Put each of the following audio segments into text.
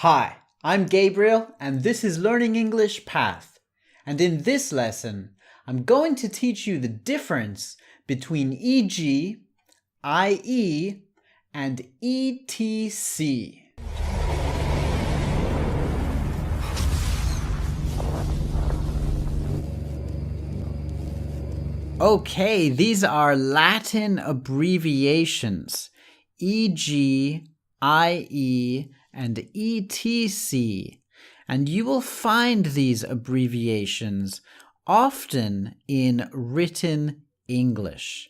Hi, I'm Gabriel and this is Learning English Path. And in this lesson, I'm going to teach you the difference between e.g., i.e., and etc. Okay, these are Latin abbreviations, e.g., i.e., and etc. And you will find these abbreviations often in written English.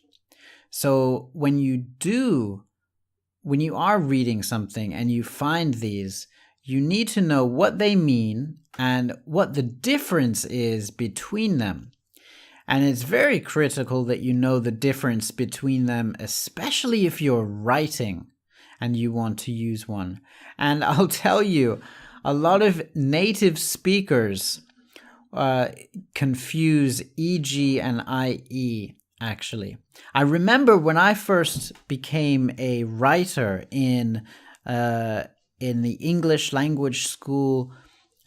So when you are reading something and you find these, you need to know what they mean and what the difference is between them. And it's very critical that you know the difference between them, especially if you're writing and you want to use one. And I'll tell you, a lot of native speakers confuse e.g. and i.e. actually. I remember when I first became a writer in the English language school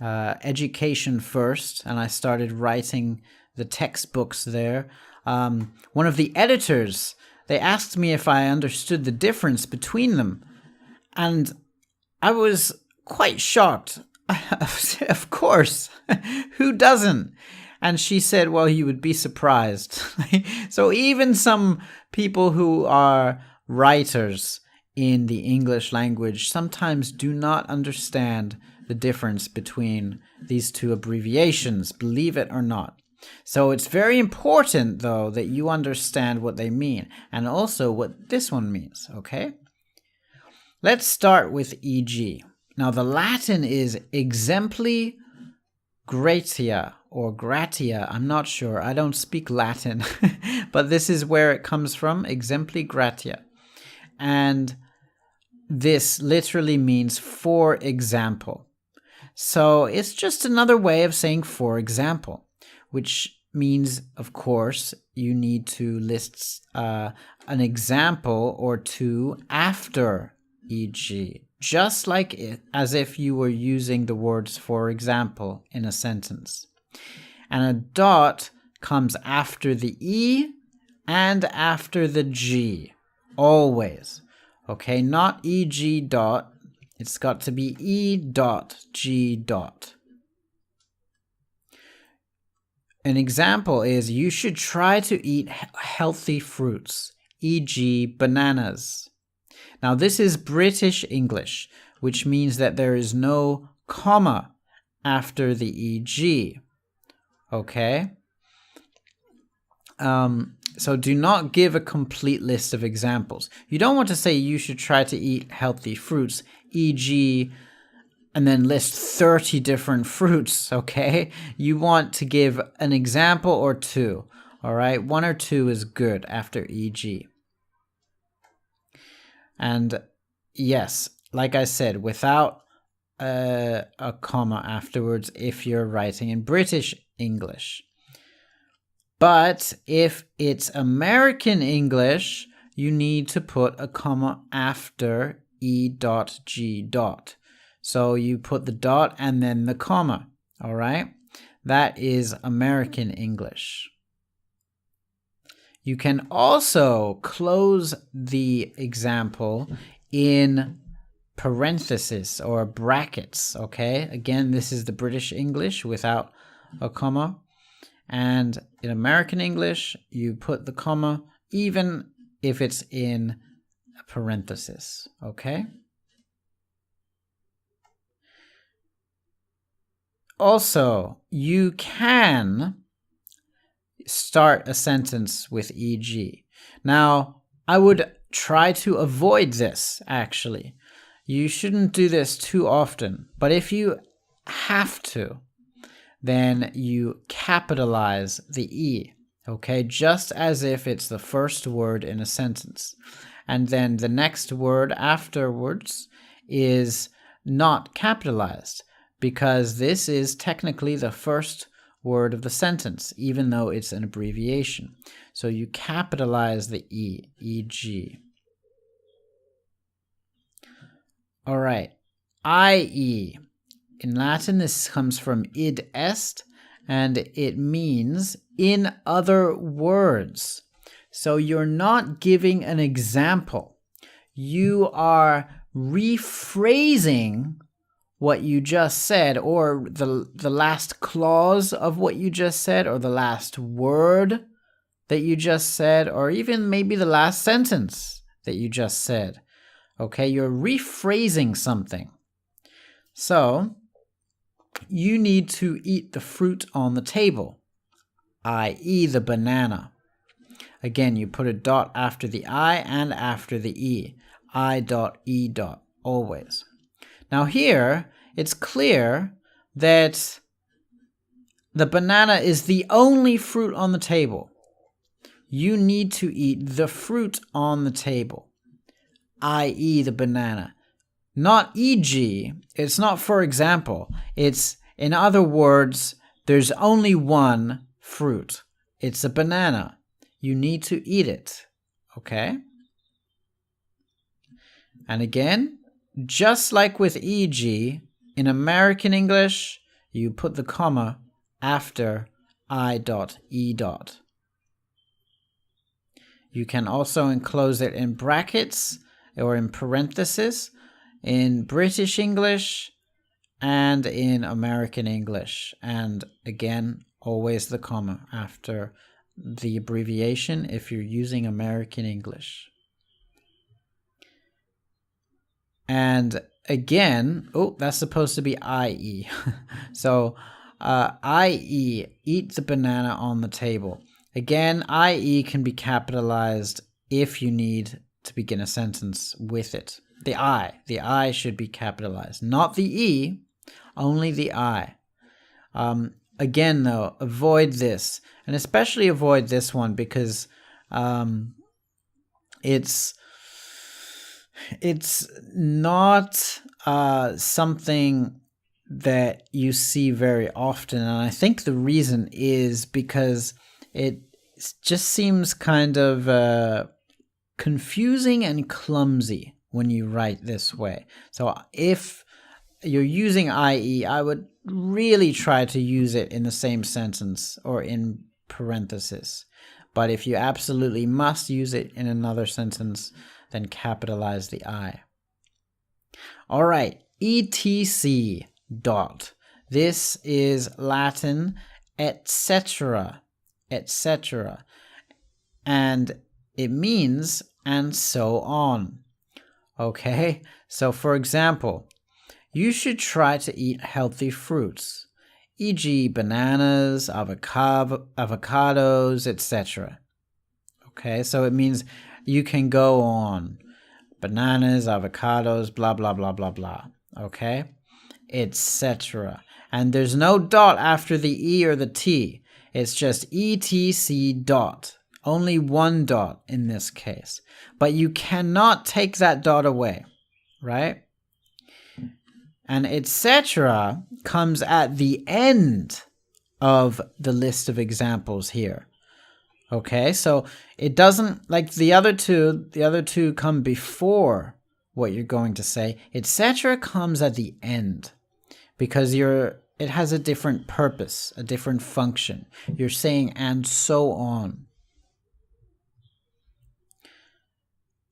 education first, and I started writing the textbooks there. One of the editors, they asked me if I understood the difference between them. And I was quite shocked. Of course, who doesn't? And she said, well, you would be surprised. So even some people who are writers in the English language sometimes do not understand the difference between these two abbreviations, believe it or not. So it's very important, though, that you understand what they mean and also what this one means, okay? Let's start with e.g. Now, the Latin is exempli gratia or gratia. I'm not sure. I don't speak Latin, but this is where it comes from, exempli gratia. And this literally means for example. So it's just another way of saying for example, which means, of course, you need to list an example or two after e.g., just like as if you were using the words for example in a sentence. And a dot comes after the e and after the g, always. Okay, not e.g. dot. It's got to be e dot g dot. An example is you should try to eat healthy fruits, e.g. bananas. Now this is British English, which means that there is no comma after the e.g. Okay? So do not give a complete list of examples. You don't want to say you should try to eat healthy fruits, e.g., and then list 30 different fruits, okay? You want to give an example or two, all right? One or two is good after e.g. And yes, like I said, without a comma afterwards if you're writing in British English. But if it's American English, you need to put a comma after e.g. So you put the dot and then the comma, all right? That is American English. You can also close the example in parentheses or brackets, okay? Again, this is the British English without a comma. And in American English, you put the comma even if it's in a parenthesis, okay? Also, you can start a sentence with e.g. Now, I would try to avoid this, actually. You shouldn't do this too often, but if you have to, then you capitalize the e, okay? Just as if it's the first word in a sentence. And then the next word afterwards is not capitalized, because this is technically the first word of the sentence, even though it's an abbreviation. So you capitalize the e.g. All right. IE. In Latin, this comes from id est, and it means in other words. So you're not giving an example. You are rephrasing what you just said, or the last clause of what you just said, or the last word that you just said, or even maybe the last sentence that you just said. Okay, you're rephrasing something. So, you need to eat the fruit on the table, i.e. the banana. Again, you put a dot after the I and after the E. I dot E dot, always. Now here, it's clear that the banana is the only fruit on the table. You need to eat the fruit on the table, i.e. the banana. Not e.g., it's not for example. It's, in other words, there's only one fruit. It's a banana. You need to eat it, okay? And again, just like with e.g., in American English, you put the comma after I dot E dot. You can also enclose it in brackets or in parentheses in British English and in American English. And again, always the comma after the abbreviation if you're using American English. And again, that's supposed to be IE. So IE, eat the banana on the table. Again, IE can be capitalized if you need to begin a sentence with it. The I should be capitalized. Not the E, only the I. Again, though, avoid this. And especially avoid this one because it's not something that you see very often. And I think the reason is because it just seems kind of confusing and clumsy when you write this way. So if you're using IE, I would really try to use it in the same sentence or in parentheses. But if you absolutely must use it in another sentence, then capitalize the I. All right, etc. dot. This is Latin etc., etc. And it means and so on. Okay, so for example, you should try to eat healthy fruits, e.g. bananas, avocados, etc. Okay, so it means you can go on. Bananas, avocados, blah, blah, blah, blah, blah. Okay, etc. And there's no dot after the E or the T. It's just etc. dot. Only one dot in this case. But you cannot take that dot away, right? And etc. comes at the end of the list of examples here. Okay, so it doesn't, like the other two come before what you're going to say. Etc. comes at the end because it has a different purpose, a different function. You're saying and so on.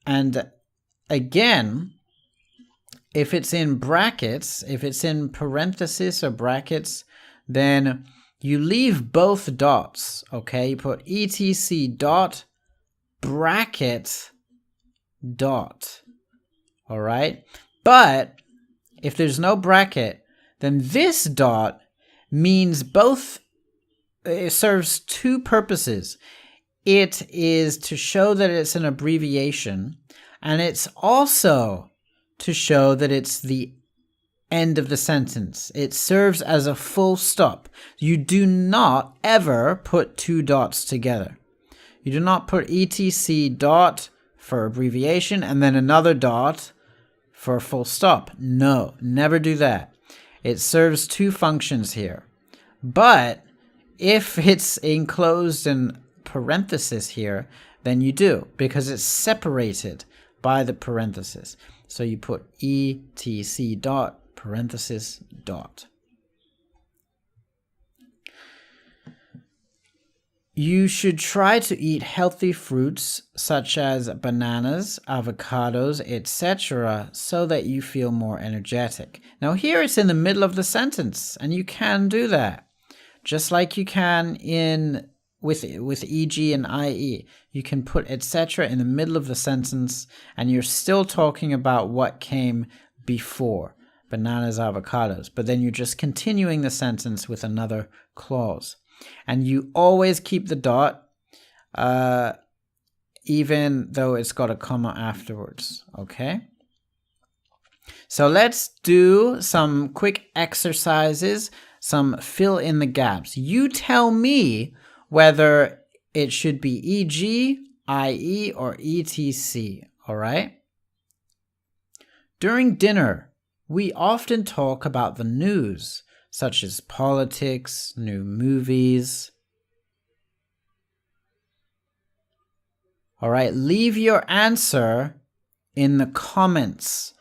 And again, if it's in brackets, if it's in parentheses or brackets, then you leave both dots, okay? You put etc. dot, bracket, dot, all right? But if there's no bracket, then this dot means both, it serves two purposes. It is to show that it's an abbreviation, and it's also to show that it's the end of the sentence. It serves as a full stop. You do not ever put two dots together. You do not put etc. dot for abbreviation and then another dot for a full stop. No, never do that. It serves two functions here. But if it's enclosed in parenthesis here, then you do, because it's separated by the parenthesis. So you put etc. dot parenthesis, dot. You should try to eat healthy fruits such as bananas, avocados, etc. so that you feel more energetic. Now here it's in the middle of the sentence, and you can do that. Just like you can with EG and IE. You can put etc. in the middle of the sentence, and you're still talking about what came before. Bananas, avocados. But then you're just continuing the sentence with another clause. And you always keep the dot, even though it's got a comma afterwards, okay? So let's do some quick exercises, some fill in the gaps. You tell me whether it should be EG, IE, or ETC, all right? During dinner, we often talk about the news, such as politics, new movies. All right, leave your answer in the comments.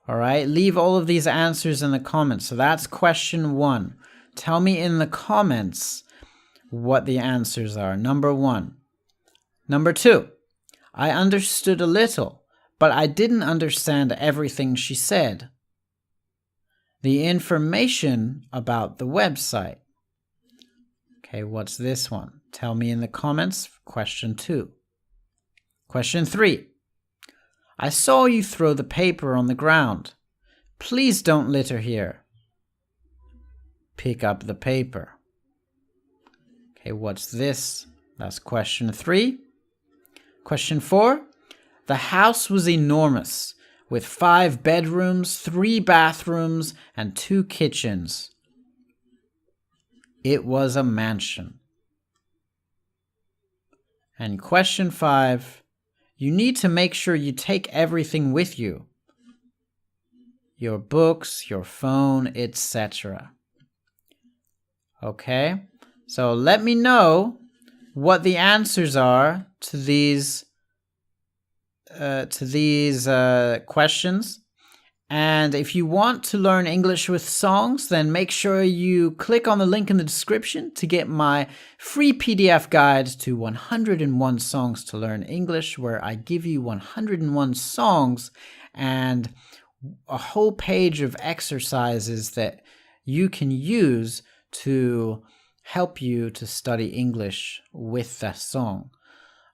All right, leave all of these answers in the comments. So that's question 1. Tell me in the comments what the answers are. Number 1. Number 2, I understood a little, but I didn't understand everything she said. The information about the website. Okay, what's this one? Tell me in the comments. Question 2. Question 3. I saw you throw the paper on the ground. Please don't litter here. Pick up the paper. Okay, what's this? That's question 3. Question 4. The house was enormous, with 5 bedrooms, 3 bathrooms, and 2 kitchens. It was a mansion. And question 5, you need to make sure you take everything with you. Your books, your phone, etc. Okay, so let me know what the answers are to these questions. And if you want to learn English with songs, then make sure you click on the link in the description to get my free PDF guide to 101 songs to learn English, where I give you 101 songs and a whole page of exercises that you can use to help you to study English with that song.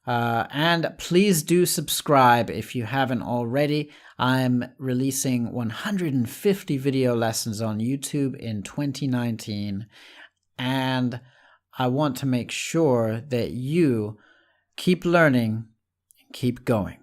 And please do subscribe if you haven't already. I'm releasing 150 video lessons on YouTube in 2019, and I want to make sure that you keep learning and keep going.